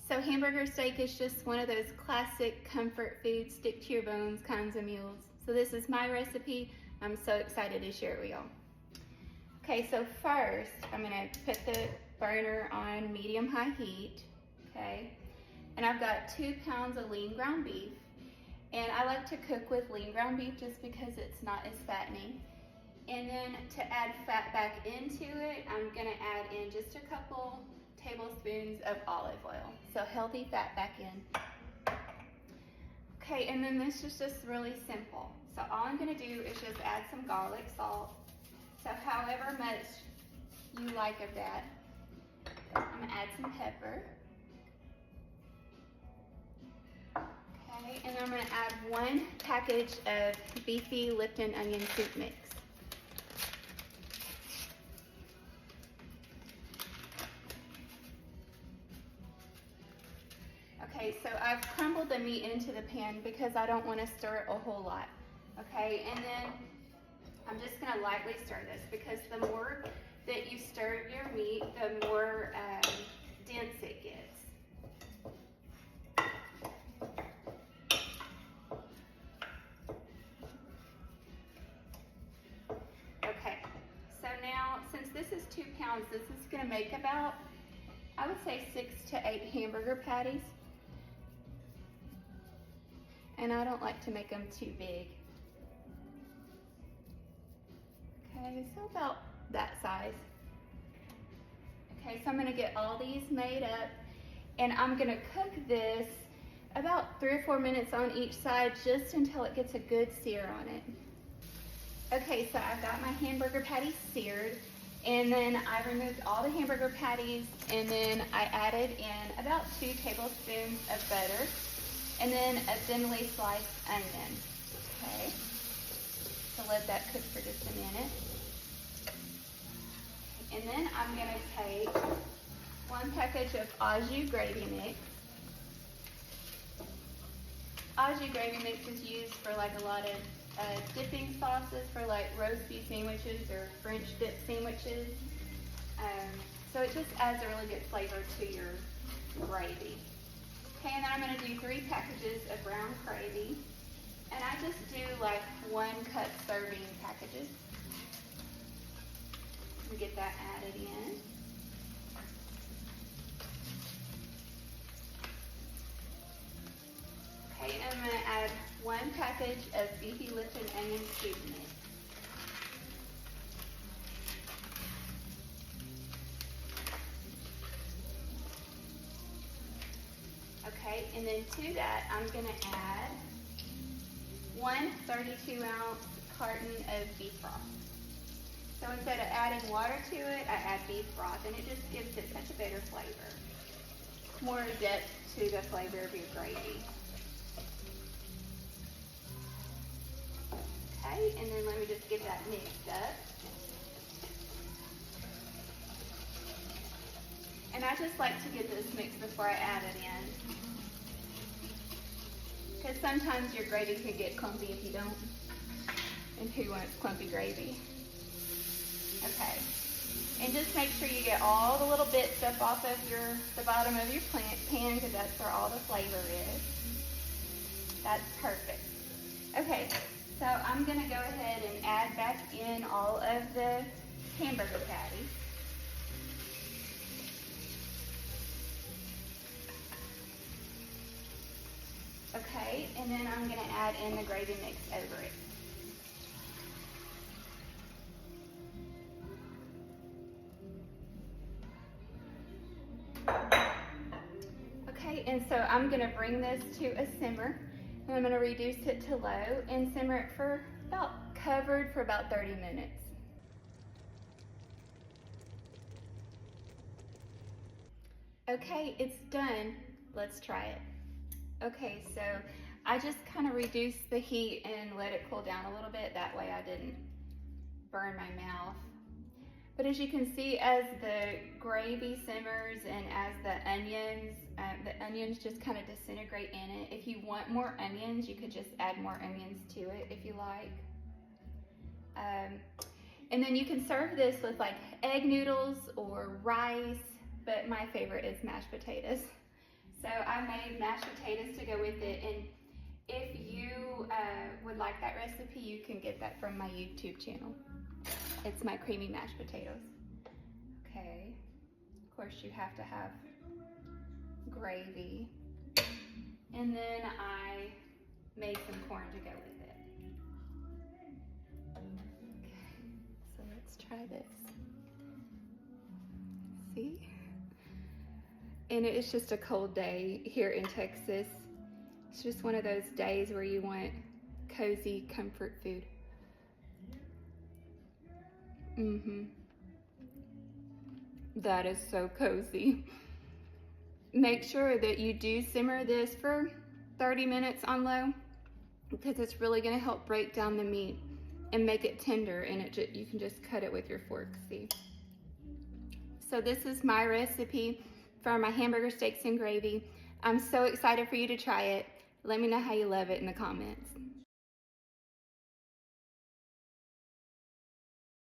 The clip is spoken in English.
So hamburger steak is just one of those classic comfort food, stick to your bones kinds of meals. So this is my recipe. I'm so excited to share it with y'all. Okay, so first I'm gonna put the burner on medium-high heat, okay? And I've got 2 pounds of lean ground beef. And I like to cook with lean ground beef just because it's not as fattening. And then to add fat back into it, I'm gonna add in just a couple tablespoons of olive oil. So healthy fat back in. Okay, and then this is just really simple. So all I'm gonna do is just add some garlic salt. So however much you like of that. I'm gonna add some pepper. Okay, and I'm gonna add 1 package of beefy Lipton Onion Soup mix. Okay, so I've crumbled the meat into the pan because I don't want to stir it a whole lot. Okay, and then I'm just going to lightly stir this because the more that you stir your meat, the more dense it gets. Okay, so now since this is 2 pounds, this is going to make about, I would say 6 to 8 hamburger patties. And I don't like to make them too big. Okay, so about that size. Okay, so I'm gonna get all these made up and I'm gonna cook this about 3 or 4 minutes on each side just until it gets a good sear on it. Okay, so I've got my hamburger patties seared and then I removed all the hamburger patties and then I added in about 2 tablespoons of butter and then a thinly sliced onion. Okay, so let that cook for just a minute. And then I'm gonna take 1 package of Au Jus gravy mix. Au Jus gravy mix is used for like a lot of dipping sauces for like roast beef sandwiches or French dip sandwiches. So it just adds a really good flavor to your gravy. Okay, and then I'm gonna do 3 packages of brown gravy. And I just do like 1 cup serving packages. We get that added in. Okay, and I'm gonna add 1 package of beefy Lipton Onion Soup mix. Okay, and then to that, I'm gonna add 1 32-ounce carton of beef broth. So instead of adding water to it, I add beef broth, and it just gives it such a better flavor. More depth to the flavor of your gravy. Okay, and then let me just get that mixed up. And I just like to get this mixed before I add it in. Because sometimes your gravy can get clumpy if you don't. And who wants clumpy gravy? Okay. And just make sure you get all the little bits up off of the bottom of your pan because that's where all the flavor is. That's perfect. Okay, so I'm going to go ahead and add back in all of the hamburger patties. Okay, and then I'm going to add in the gravy mix over it. Okay, and so I'm going to bring this to a simmer, and I'm going to reduce it to low and simmer it for covered for about 30 minutes. Okay, it's done. Let's try it. Okay, so I just kind of reduced the heat and let it cool down a little bit. That way I didn't burn my mouth. But as you can see, as the gravy simmers and as the onions just kind of disintegrate in it. If you want more onions, you could just add more onions to it if you like. And then you can serve this with like egg noodles or rice, but my favorite is mashed potatoes. So I made mashed potatoes to go with it, and if you would like that recipe, you can get that from my YouTube channel. It's my creamy mashed potatoes. Okay, of course you have to have gravy. And then I made some corn to go with it. Okay, so let's try this. See? And it's just a cold day here in Texas. It's just one of those days where you want cozy comfort food. That is so cozy. Make sure that you do simmer this for 30 minutes on low, because it's really going to help break down the meat and make it tender, and you can just cut it with your fork, see? So this is my recipe for my hamburger steaks and gravy. I'm so excited for you to try it. Let me know how you love it in the comments.